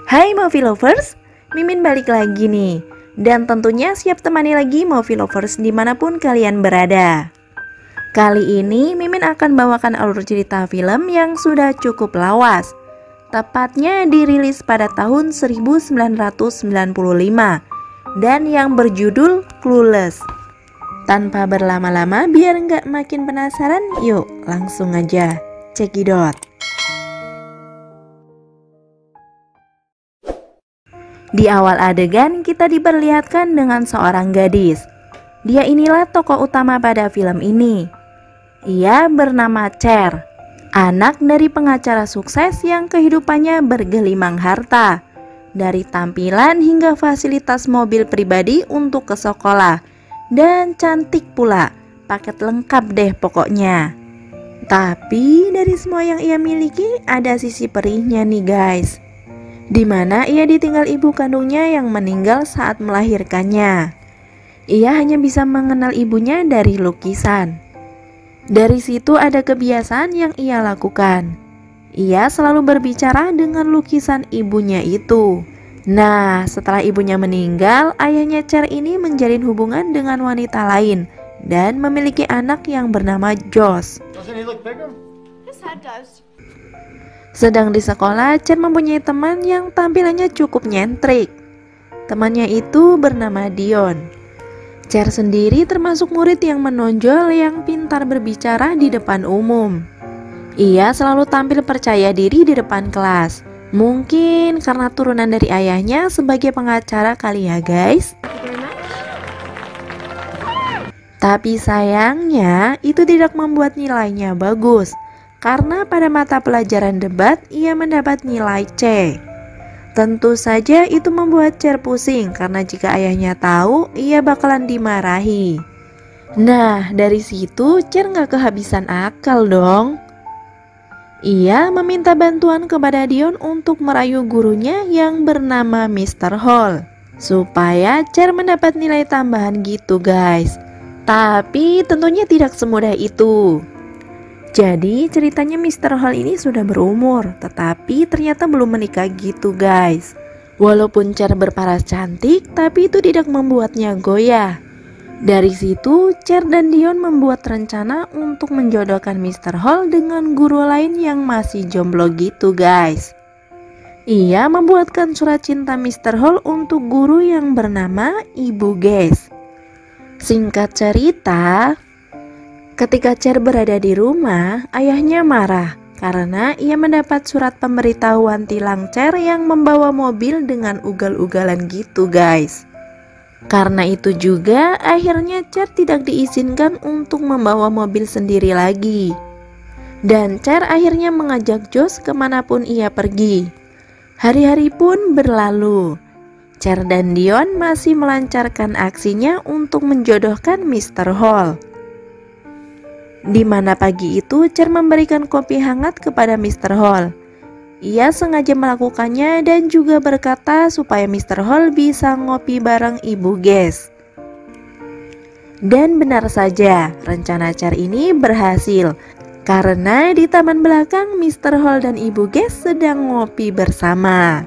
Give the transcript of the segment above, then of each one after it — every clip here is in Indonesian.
Hai Movie Lovers, Mimin balik lagi nih. Dan tentunya siap temani lagi Movie Lovers dimanapun kalian berada. Kali ini Mimin akan bawakan alur cerita film yang sudah cukup lawas. Tepatnya dirilis pada tahun 1995 dan yang berjudul Clueless. Tanpa berlama-lama biar nggak makin penasaran, yuk langsung aja cekidot. Di awal adegan kita diperlihatkan dengan seorang gadis. Dia inilah tokoh utama pada film ini. Ia bernama Cher, anak dari pengacara sukses yang kehidupannya bergelimang harta. Dari tampilan hingga fasilitas mobil pribadi untuk ke sekolah. Dan cantik pula, paket lengkap deh pokoknya. Tapi dari semua yang ia miliki ada sisi perihnya nih guys, di mana ia ditinggal ibu kandungnya yang meninggal saat melahirkannya. Ia hanya bisa mengenal ibunya dari lukisan. Dari situ ada kebiasaan yang ia lakukan. Ia selalu berbicara dengan lukisan ibunya itu. Nah, setelah ibunya meninggal, ayahnya Cher ini menjalin hubungan dengan wanita lain dan memiliki anak yang bernama Josh. Sedang di sekolah, Cher mempunyai teman yang tampilannya cukup nyentrik. Temannya itu bernama Dion. Cher sendiri termasuk murid yang menonjol yang pintar berbicara di depan umum. Ia selalu tampil percaya diri di depan kelas. Mungkin karena turunan dari ayahnya sebagai pengacara kali ya guys. Tapi sayangnya itu tidak membuat nilainya bagus. Karena pada mata pelajaran debat ia mendapat nilai C. Tentu saja itu membuat Cher pusing karena jika ayahnya tahu ia bakalan dimarahi. Nah dari situ Cher gak kehabisan akal dong. Ia meminta bantuan kepada Dion untuk merayu gurunya yang bernama Mr. Hall supaya Cher mendapat nilai tambahan gitu guys. Tapi tentunya tidak semudah itu. Jadi ceritanya Mr. Hall ini sudah berumur, tetapi ternyata belum menikah gitu guys. Walaupun Cher berparas cantik, tapi itu tidak membuatnya goyah. Dari situ Cher dan Dion membuat rencana untuk menjodohkan Mr. Hall dengan guru lain yang masih jomblo gitu guys. Ia membuatkan surat cinta Mr. Hall untuk guru yang bernama Ibu Guest. Singkat cerita, ketika Cher berada di rumah, ayahnya marah karena ia mendapat surat pemberitahuan tilang Cher yang membawa mobil dengan ugal-ugalan gitu guys. Karena itu juga akhirnya Cher tidak diizinkan untuk membawa mobil sendiri lagi. Dan Cher akhirnya mengajak Josh kemanapun ia pergi. Hari-hari pun berlalu. Cher dan Dion masih melancarkan aksinya untuk menjodohkan Mr. Hall. Di mana pagi itu Cher memberikan kopi hangat kepada Mr. Hall. Ia sengaja melakukannya dan juga berkata supaya Mr. Hall bisa ngopi bareng Ibu Guest. Dan benar saja, rencana Cher ini berhasil. Karena di taman belakang Mr. Hall dan Ibu Guest sedang ngopi bersama.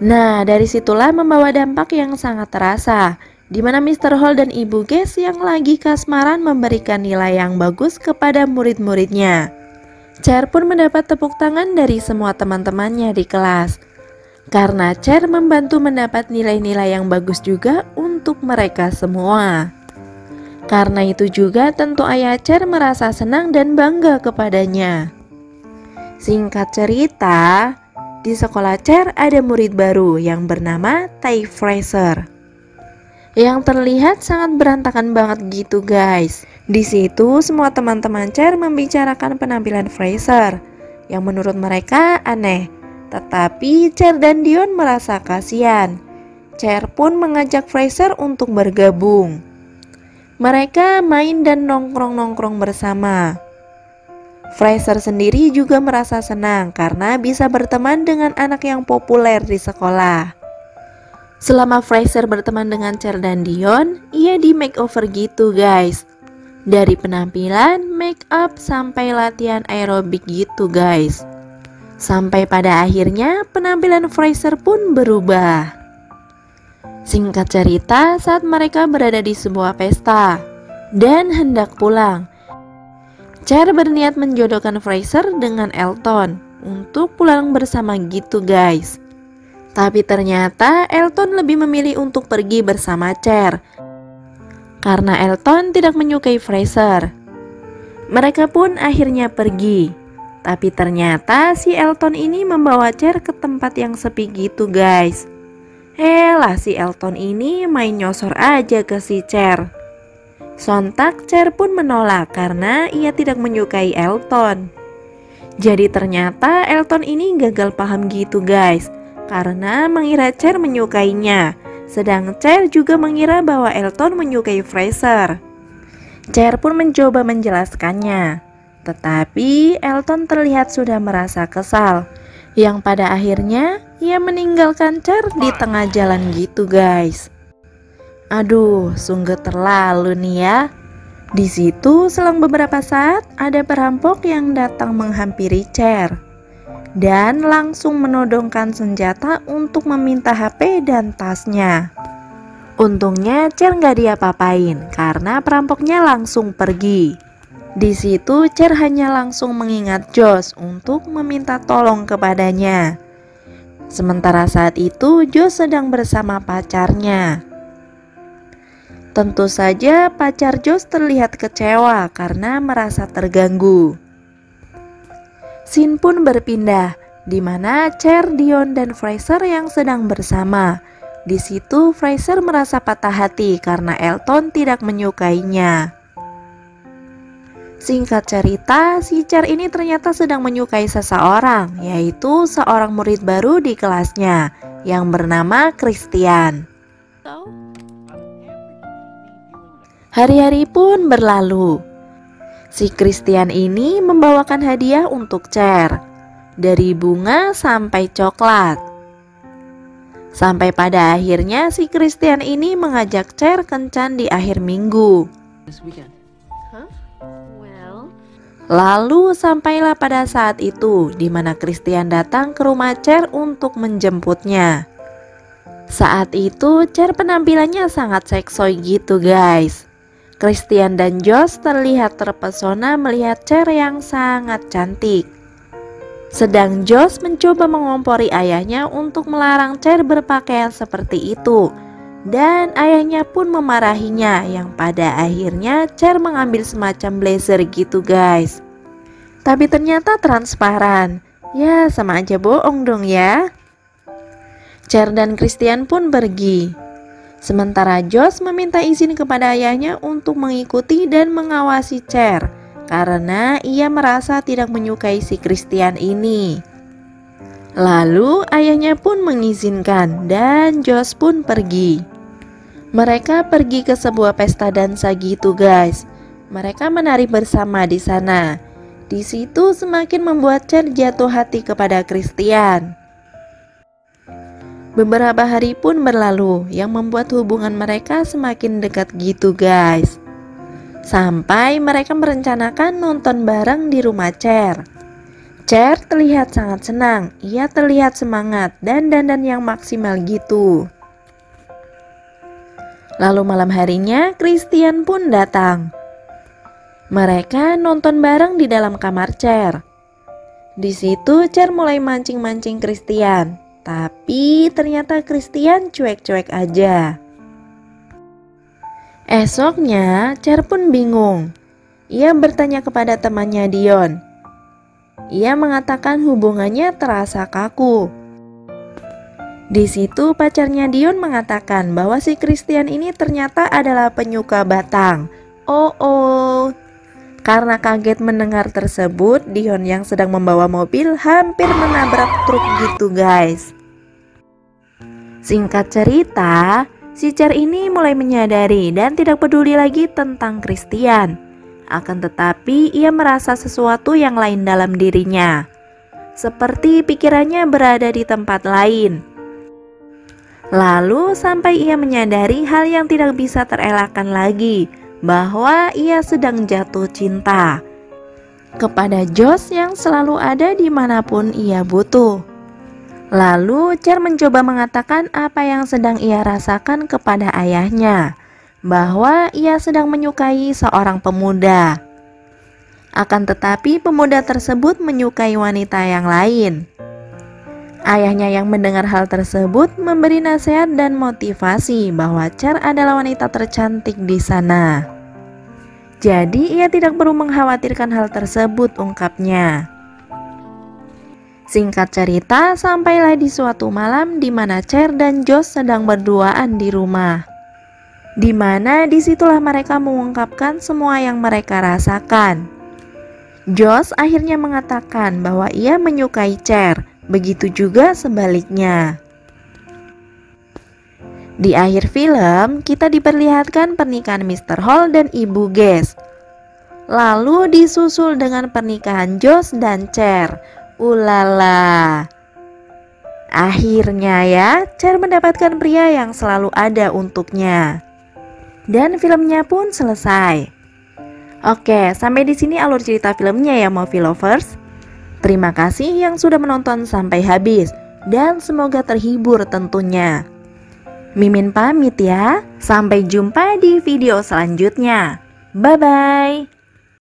Nah, dari situlah membawa dampak yang sangat terasa, di mana Mr. Hall dan Ibu Guest yang lagi kasmaran memberikan nilai yang bagus kepada murid-muridnya. Cher pun mendapat tepuk tangan dari semua teman-temannya di kelas, karena Cher membantu mendapat nilai-nilai yang bagus juga untuk mereka semua. Karena itu juga tentu ayah Cher merasa senang dan bangga kepadanya. Singkat cerita, di sekolah Cher ada murid baru yang bernama Ty Fraser, yang terlihat sangat berantakan banget gitu guys. Di situ semua teman-teman Cher membicarakan penampilan Fraser yang menurut mereka aneh. Tetapi Cher dan Dion merasa kasihan. Cher pun mengajak Fraser untuk bergabung. Mereka main dan nongkrong-nongkrong bersama. Fraser sendiri juga merasa senang karena bisa berteman dengan anak yang populer di sekolah. Selama Fraser berteman dengan Cher dan Dion, ia di makeover gitu guys. Dari penampilan, make up, sampai latihan aerobik gitu guys. Sampai pada akhirnya penampilan Fraser pun berubah. Singkat cerita, saat mereka berada di sebuah pesta dan hendak pulang, Cher berniat menjodohkan Fraser dengan Elton untuk pulang bersama gitu guys. Tapi ternyata Elton lebih memilih untuk pergi bersama Cher karena Elton tidak menyukai Fraser. Mereka pun akhirnya pergi. Tapi ternyata si Elton ini membawa Cher ke tempat yang sepi gitu guys. Lah si Elton ini main nyosor aja ke si Cher. Sontak Cher pun menolak karena ia tidak menyukai Elton. Jadi ternyata Elton ini gagal paham gitu guys, karena mengira Cher menyukainya, sedang Cher juga mengira bahwa Elton menyukai Fraser. Cher pun mencoba menjelaskannya, tetapi Elton terlihat sudah merasa kesal, yang pada akhirnya ia meninggalkan Cher di tengah jalan gitu guys. Aduh, sungguh terlalu nih ya. Di situ selang beberapa saat ada perampok yang datang menghampiri Cher dan langsung menodongkan senjata untuk meminta HP dan tasnya. Untungnya Cher nggak diapa-apain karena perampoknya langsung pergi. Di situ Cher hanya langsung mengingat Josh untuk meminta tolong kepadanya. Sementara saat itu Josh sedang bersama pacarnya. Tentu saja pacar Josh terlihat kecewa karena merasa terganggu. Scene pun berpindah di mana Cher, Dion, dan Fraser yang sedang bersama. Di situ Fraser merasa patah hati karena Elton tidak menyukainya. Singkat cerita, si Cher ini ternyata sedang menyukai seseorang, yaitu seorang murid baru di kelasnya yang bernama Christian. Hari-hari pun berlalu. Si Christian ini membawakan hadiah untuk Cher, dari bunga sampai coklat. Sampai pada akhirnya si Christian ini mengajak Cher kencan di akhir minggu. Lalu sampailah pada saat itu di mana Christian datang ke rumah Cher untuk menjemputnya. Saat itu Cher penampilannya sangat seksoi gitu guys. Christian dan Josh terlihat terpesona melihat Cher yang sangat cantik. Sedang Josh mencoba mengompori ayahnya untuk melarang Cher berpakaian seperti itu. Dan ayahnya pun memarahinya, yang pada akhirnya Cher mengambil semacam blazer gitu guys. Tapi ternyata transparan. Ya sama aja bohong dong ya. Cher dan Christian pun pergi. Sementara Josh meminta izin kepada ayahnya untuk mengikuti dan mengawasi Cher karena ia merasa tidak menyukai si Christian ini. Lalu ayahnya pun mengizinkan dan Josh pun pergi. Mereka pergi ke sebuah pesta dansa gitu guys. Mereka menari bersama di sana. Di situ semakin membuat Cher jatuh hati kepada Christian. Beberapa hari pun berlalu yang membuat hubungan mereka semakin dekat gitu guys. Sampai mereka merencanakan nonton bareng di rumah Cher. Cher terlihat sangat senang, ia terlihat semangat dan dandan yang maksimal gitu. Lalu malam harinya Christian pun datang. Mereka nonton bareng di dalam kamar Cher. Di situ Cher mulai mancing-mancing Christian, tapi ternyata Christian cuek-cuek aja. Esoknya Cher pun bingung. Ia bertanya kepada temannya Dion. Ia mengatakan hubungannya terasa kaku. Di situ pacarnya Dion mengatakan bahwa si Christian ini ternyata adalah penyuka batang. Oh. Karena kaget mendengar tersebut, Dion yang sedang membawa mobil hampir menabrak truk gitu guys. Singkat cerita, si Cher ini mulai menyadari dan tidak peduli lagi tentang Christian. Akan tetapi ia merasa sesuatu yang lain dalam dirinya. Seperti pikirannya berada di tempat lain. Lalu sampai ia menyadari hal yang tidak bisa terelakkan lagi, bahwa ia sedang jatuh cinta. kepada Josh yang selalu ada dimanapun ia butuh. Lalu Cher mencoba mengatakan apa yang sedang ia rasakan kepada ayahnya, bahwa ia sedang menyukai seorang pemuda. Akan tetapi pemuda tersebut menyukai wanita yang lain. Ayahnya yang mendengar hal tersebut memberi nasihat dan motivasi bahwa Cher adalah wanita tercantik di sana. Jadi ia tidak perlu mengkhawatirkan hal tersebut, ungkapnya. Singkat cerita, sampailah di suatu malam di mana Cher dan Josh sedang berduaan di rumah. Di mana disitulah mereka mengungkapkan semua yang mereka rasakan. Josh akhirnya mengatakan bahwa ia menyukai Cher, begitu juga sebaliknya. Di akhir film, kita diperlihatkan pernikahan Mr. Hall dan Ibu Guest. Lalu disusul dengan pernikahan Josh dan Cher. Ulala. Akhirnya ya, Cher mendapatkan pria yang selalu ada untuknya. Dan filmnya pun selesai. Oke, sampai di sini alur cerita filmnya ya Movie Lovers. Terima kasih yang sudah menonton sampai habis dan semoga terhibur tentunya. Mimin pamit ya, sampai jumpa di video selanjutnya. Bye-bye.